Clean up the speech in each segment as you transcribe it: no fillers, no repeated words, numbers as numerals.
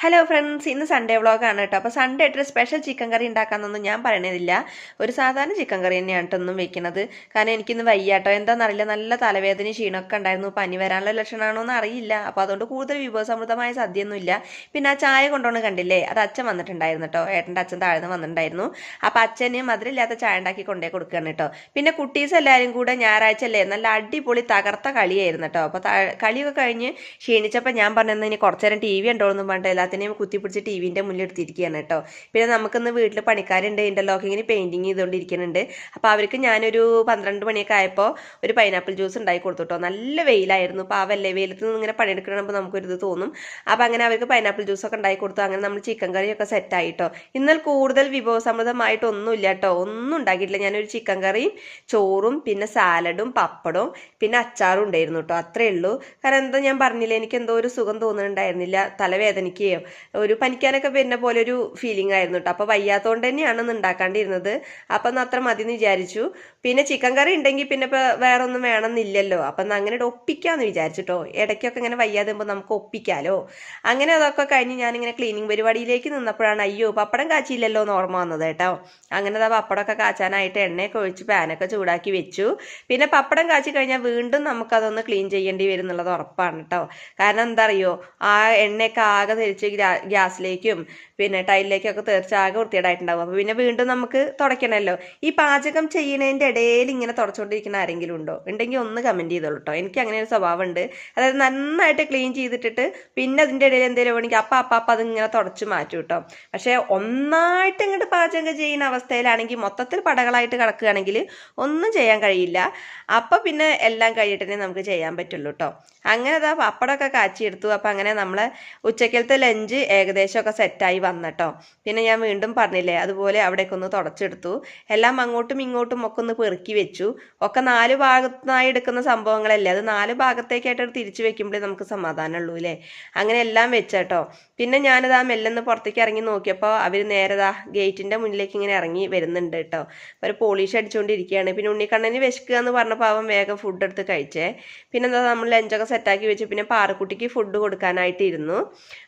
Hello friends, ഇന്ന് Sunday വ്ളോഗാണ് കേട്ടോ. അപ്പോൾ സൺഡേ ആയിട്ടൊരു സ്പെഷ്യൽ ചിക്കൻ കറി ഉണ്ടാക്കാമെന്നൊന്നും ഞാൻ പറയണതില്ല. ഒരു സാധാരണ ചിക്കൻ കറി തന്നെയാണ് കേട്ടോ വെക്കുന്നത്. കാരണം എനിക്കിന്ന് വയ്യാട്ടോ, എന്താണെന്നറിയില്ല, നല്ല തലവേദനയും ക്ഷീണമൊക്കെ ഉണ്ടായിരുന്നു. പനി വരാനുള്ള ലക്ഷണമാണോ എന്ന് അറിയില്ല. അപ്പോൾ അതുകൊണ്ട് കൂടുതൽ വിഭവസമൃദ്ധമായ സദ്യയൊന്നുമില്ല. പിന്നെ ആ ചായ കൊണ്ടുവന്ന് കണ്ടില്ലേ, അത് അച്ഛൻ വന്നിട്ടുണ്ടായിരുന്നു കേട്ടോ. ഏട്ടൻ്റെ അച്ഛൻ താഴ്ന്ന് വന്നിട്ടുണ്ടായിരുന്നു. അപ്പോൾ അച്ഛന് മധുരമില്ലാത്ത ചായ ഉണ്ടാക്കി കൊണ്ടേ കൊടുക്കുകയാണ് കേട്ടോ. പിന്നെ കുട്ടീസ് എല്ലാവരും കൂടെ ഞായറാഴ്ച അല്ലേ, നല്ല അടിപൊളി തകർത്ത കളിയായിരുന്നു കേട്ടോ. അപ്പോൾ കളിയൊക്കെ കഴിഞ്ഞ് ക്ഷീണിച്ചപ്പോൾ ഞാൻ പറഞ്ഞത് ഇനി കുറച്ചു നേരം ടി വി ഉണ്ടോയെന്നും പറഞ്ഞിട്ട് എല്ലാത്തിനെയും കുത്തിപ്പിടിച്ച് ടി വിൻ്റെ മുന്നിൽ എടുത്തിരിക്കുകയാണ് കേട്ടോ. പിന്നെ നമുക്കിന്ന് വീട്ടിൽ പണിക്കാരുണ്ട്, ഇൻ്റർലോക്കിങ്ങിന് പെയിൻറ്റിങ് ചെയ്തുകൊണ്ടിരിക്കുന്നുണ്ട്. അപ്പോൾ അവർക്ക് ഞാനൊരു 12 മണിയൊക്കെ ആയപ്പോൾ ഒരു പൈനാപ്പിൾ ജ്യൂസ് ഉണ്ടാക്കി കൊടുത്തു കേട്ടോ. നല്ല വെയിലായിരുന്നു, പാവല്ലേ, വെയിലത്ത് നിന്ന് ഇങ്ങനെ പണിയെടുക്കണമ്പോൾ നമുക്കൊരിത് തോന്നും. അപ്പോൾ അങ്ങനെ അവർക്ക് പൈനാപ്പിൾ ജ്യൂസൊക്കെ ഉണ്ടാക്കി കൊടുത്തു. അങ്ങനെ നമ്മൾ ചിക്കൻ കറിയൊക്കെ സെറ്റായി കേട്ടോ. എന്നാൽ കൂടുതൽ വിഭവസമൃദ്ധമായിട്ടൊന്നുമില്ല കേട്ടോ, ഒന്നും ഉണ്ടാക്കിയിട്ടില്ല. ഞാനൊരു ചിക്കൻ കറിയും ചോറും പിന്നെ സാലഡും പപ്പടവും പിന്നെ അച്ചാറും ഉണ്ടായിരുന്നു കേട്ടോ. അത്രേ ഉള്ളൂ. കാരണം എന്താ ഞാൻ പറഞ്ഞില്ല, എനിക്ക് എന്തോ ഒരു സുഖം തോന്നുന്നുണ്ടായിരുന്നില്ല, തലവേദനയ്ക്കുകയോ ഒരു പനിക്കാനൊക്കെ വരുന്ന പോലെ ഒരു ഫീലിംഗ് ആയിരുന്നു കേട്ടോ. അപ്പോൾ വയ്യാത്തതുകൊണ്ട് തന്നെയാണ് ഇന്ന് ഉണ്ടാക്കാണ്ടിരുന്നത്. അപ്പം എന്നാൽ അത്ര മതി എന്ന് വിചാരിച്ചു. പിന്നെ ചിക്കൻ കറി ഉണ്ടെങ്കിൽ പിന്നെ ഇപ്പോൾ വേറെ ഒന്നും വേണമെന്നില്ലല്ലോ. അപ്പം അങ്ങനെ ഒപ്പിക്കാമെന്ന് വിചാരിച്ചിട്ടോ. ഇടയ്ക്കൊക്കെ ഇങ്ങനെ വയ്യാതുമ്പോൾ നമുക്ക് ഒപ്പിക്കാമല്ലോ. അങ്ങനെ അതൊക്കെ കഴിഞ്ഞ് ഞാനിങ്ങനെ ക്ലീനിങ് പരിപാടിയിലേക്ക് നിന്നപ്പോഴാണ് അയ്യോ പപ്പടം കാച്ചിയില്ലല്ലോ എന്ന് ഓർമ്മ വന്നത് കേട്ടോ. അങ്ങനെ ആ പപ്പടമൊക്കെ കാച്ചാനായിട്ട് എണ്ണയൊക്കെ ഒഴിച്ച് പാനൊക്കെ ചൂടാക്കി വെച്ചു. പിന്നെ പപ്പടം കാച്ചി കഴിഞ്ഞാൽ വീണ്ടും നമുക്കതൊന്ന് ക്ലീൻ ചെയ്യേണ്ടി വരും എന്നുള്ളത് ഉറപ്പാണ് കേട്ടോ. കാരണം എന്താ അറിയോ, ആ എണ്ണയൊക്കെ ആകെ തിരിച്ച് ഗ്യാസിലേക്കും പിന്നെ ടൈലിലേക്കൊക്കെ തീർച്ച ആകെ വൃത്തികേടായിട്ടുണ്ടാവും. അപ്പോൾ പിന്നെ വീണ്ടും നമുക്ക് തുടയ്ക്കണമല്ലോ. ഈ പാചകം ചെയ്യുന്നതിൻ്റെ ഇടയിൽ ഇങ്ങനെ തുടച്ചുകൊണ്ടിരിക്കുന്ന ആരെങ്കിലും ഉണ്ടോ? ഉണ്ടെങ്കിൽ ഒന്ന് കമൻറ്റ് ചെയ്തോളൂ കേട്ടോ. എനിക്ക് അങ്ങനെ ഒരു സ്വഭാവം ഉണ്ട്. അതായത് നന്നായിട്ട് ക്ലീൻ ചെയ്തിട്ടിട്ട് പിന്നെ അതിൻ്റെ ഇടയിൽ എന്തെങ്കിലും വേണമെങ്കിൽ അപ്പം അതിങ്ങനെ തുടച്ച് മാറ്റും കേട്ടോ. പക്ഷേ ഒന്നായിട്ട് ഇങ്ങോട്ട് പാചകം ചെയ്യുന്ന അവസ്ഥയിലാണെങ്കിൽ മൊത്തത്തിൽ പടകളായിട്ട് കിടക്കുകയാണെങ്കിൽ ഒന്നും ചെയ്യാൻ കഴിയില്ല. അപ്പം പിന്നെ എല്ലാം കഴിഞ്ഞിട്ടേ നമുക്ക് ചെയ്യാൻ പറ്റുള്ളൂ കേട്ടോ. അങ്ങനെ അതാ പപ്പടമൊക്കെ കാച്ചിയെടുത്തു. അപ്പം അങ്ങനെ നമ്മൾ ഉച്ചക്കലത്തെ ലഞ്ച് ഏകദേശമൊക്കെ സെറ്റായി വന്നട്ടോ. പിന്നെ ഞാൻ വീണ്ടും പറഞ്ഞില്ലേ, അതുപോലെ അവിടേക്ക് ഒന്ന് തുടച്ചെടുത്തു. എല്ലാം അങ്ങോട്ടും ഇങ്ങോട്ടും ഒക്കെ ഒന്ന് പെറുക്കി വെച്ചു. ഒക്കെ 4 ഭാഗത്തായി എടുക്കുന്ന സംഭവങ്ങളല്ലേ, അത് 4 ഭാഗത്തേക്കായിട്ട് തിരിച്ചു വെക്കുമ്പോഴേ നമുക്ക് സമാധാനമുള്ളൂ അല്ലേ. അങ്ങനെ എല്ലാം വെച്ചേട്ടോ. പിന്നെ ഞാനിതാ മെല്ലെന്ന് പുറത്തേക്ക് ഇറങ്ങി നോക്കിയപ്പോൾ അവർ നേരതാ ഗേറ്റിൻ്റെ മുന്നിലേക്ക് ഇങ്ങനെ ഇറങ്ങി വരുന്നുണ്ട് കേട്ടോ. അവർ പോളിഷ് അടിച്ചുകൊണ്ടിരിക്കുകയാണ്. പിന്നെ ഉണ്ണിക്കണ്ണന് വിശക്കുക എന്ന് പറഞ്ഞപ്പോൾ അവൻ വേഗം ഫുഡ് എടുത്ത് കഴിച്ചേ. പിന്നെ എന്താ നമ്മൾ ലഞ്ചൊക്കെ സെറ്റാക്കി വെച്ചു. പിന്നെ പാറക്കുട്ടിക്ക് ഫുഡ് കൊടുക്കാനായിട്ട് ഇരുന്നു.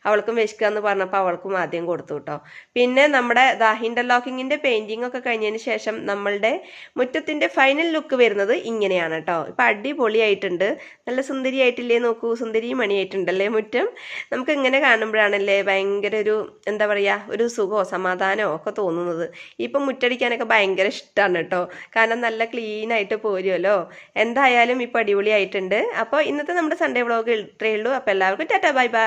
അവൾക്കും വിശക്കുക എന്ന് പറഞ്ഞപ്പോൾ അവൾക്കും ആദ്യം കൊടുത്തു കേട്ടോ. പിന്നെ നമ്മുടെ ഇന്റർലോക്കിങ്ങിൻ്റെ പെയിൻറ്റിങ് ഒക്കെ കഴിഞ്ഞതിന് ശേഷം നമ്മളുടെ മുറ്റത്തിൻ്റെ ഫൈനൽ ലുക്ക് വരുന്നത് ഇങ്ങനെയാണ് കേട്ടോ. ഇപ്പം അടിപൊളിയായിട്ടുണ്ട്, നല്ല സുന്ദരിയായിട്ടില്ലേ, നോക്കൂ, സുന്ദരി മണിയായിട്ടുണ്ടല്ലേ മുറ്റം. നമുക്ക് ഇങ്ങനെ കാണുമ്പോഴാണല്ലേ ഭയങ്കര ഒരു എന്താ പറയുക, ഒരു സുഖമോ സമാധാനമോ ഒക്കെ തോന്നുന്നത്. ഇപ്പം മുറ്റടിക്കാനൊക്കെ ഭയങ്കര ഇഷ്ടമാണ് കേട്ടോ. കാരണം നല്ല ക്ലീനായിട്ട് പോരുമല്ലോ. എന്തായാലും ഇപ്പം അടിപൊളിയായിട്ടുണ്ട്. അപ്പോൾ ഇന്നത്തെ നമ്മുടെ സൺഡേ വ്ളോഗ് ഇത്രയേ ഉള്ളൂ. അപ്പോൾ എല്ലാവർക്കും ടാറ്റാ ബൈ ബൈ.